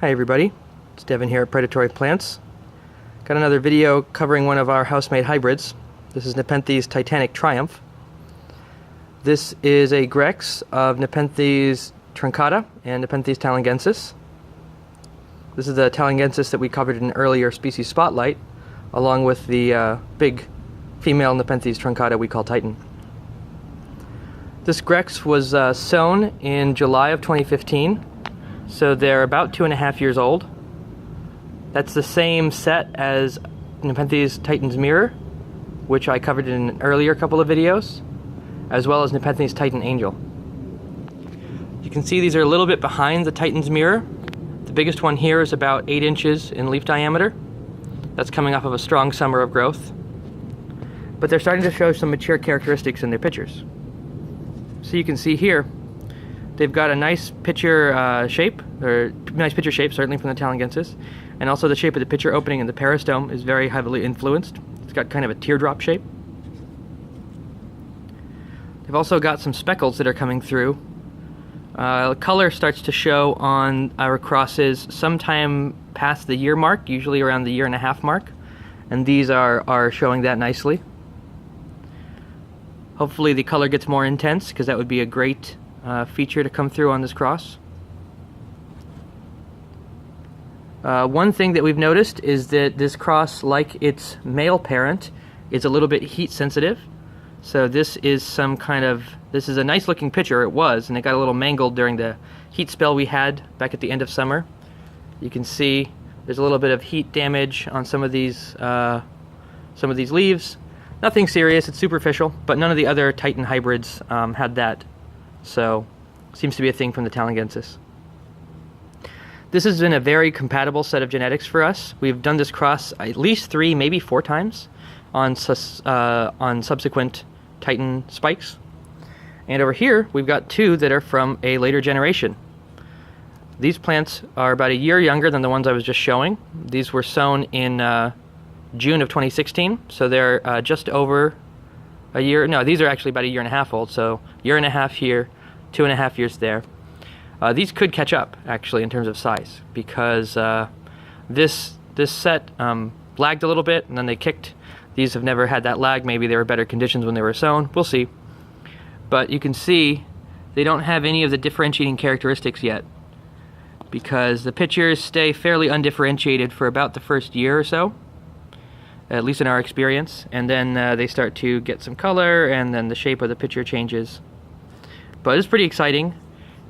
Hi everybody, it's Devin here at Predatory Plants. Got another video covering one of our house-made hybrids. This is Nepenthes Titanic Triumph. This is a Grex of Nepenthes truncata and Nepenthes tailangensis. This is the tailangensis that we covered in an earlier species spotlight, along with the big female Nepenthes truncata we call Titan. This Grex was sown in July of 2015. So they're about 2.5 years old. That's the same set as Nepenthes Titan's Mirror, which I covered in an earlier couple of videos, as well as Nepenthes Titan Angel. You can see these are a little bit behind the Titan's Mirror. The biggest one here is about 8 inches in leaf diameter. That's coming off of a strong summer of growth. But they're starting to show some mature characteristics in their pitchers. So you can see here, they've got a nice pitcher shape, certainly from the tailangensis, and also the shape of the pitcher opening in the peristome is very heavily influenced. It's got kind of a teardrop shape. They've also got some speckles that are coming through. Color starts to show on our crosses sometime past the year mark, usually around the 1.5 year mark, and these are showing that nicely. Hopefully the color gets more intense, because that would be a great feature to come through on this cross. One thing that we've noticed is that this cross, like its male parent, is a little bit heat sensitive. So this is a nice looking pitcher, it was, and it got a little mangled during the heat spell we had back at the end of summer. You can see there's a little bit of heat damage on some of these leaves. Nothing serious, it's superficial, but none of the other Titan hybrids had that. So, seems to be a thing from the tailangensis. This has been a very compatible set of genetics for us. We've done this cross at least 3, maybe 4 times on subsequent Titan spikes. And over here, we've got 2 that are from a later generation. These plants are about a year younger than the ones I was just showing. These were sown in June of 2016, so they're just over a year. No, these are actually about 1.5 years old, so 1.5 years here, 2.5 years there. These could catch up, actually, in terms of size, because this set lagged a little bit, and then they kicked. These have never had that lag. Maybe they were better conditions when they were sown. We'll see. But you can see they don't have any of the differentiating characteristics yet, because the pitchers stay fairly undifferentiated for about the first year or so, at least in our experience, and then they start to get some color, and then the shape of the pitcher changes. But it's pretty exciting.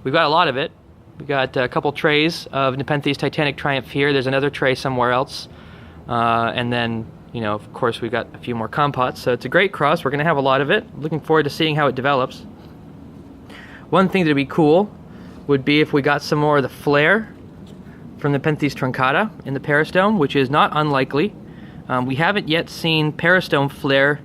We've got a lot of it. We've got a couple trays of Nepenthes Titanic Triumph here. There's another tray somewhere else. And then, of course, we've got a few more compots. So it's a great cross. We're going to have a lot of it. Looking forward to seeing how it develops. One thing that would be cool would be if we got some more of the flare from Nepenthes truncata in the peristome, which is not unlikely. We haven't yet seen peristome flare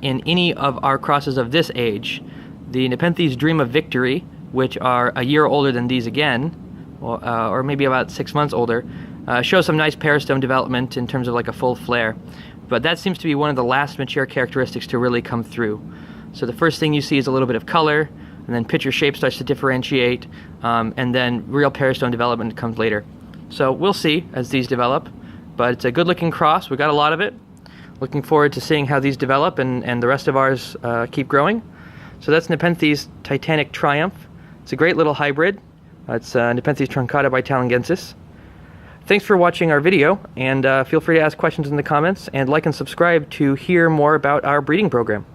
in any of our crosses of this age. The Nepenthes Dream of Victory, which are a year older than these again, or maybe about 6 months older, show some nice peristome development in terms of like a full flare. But that seems to be one of the last mature characteristics to really come through. So the first thing you see is a little bit of color, and then pitcher shape starts to differentiate, and then real peristome development comes later. So we'll see as these develop. But it's a good looking cross. We got a lot of it. Looking forward to seeing how these develop and the rest of ours keep growing. So that's Nepenthes Titanic Triumph. It's a great little hybrid. It's Nepenthes truncata by tailangensis. Thanks for watching our video, and feel free to ask questions in the comments, and like and subscribe to hear more about our breeding program.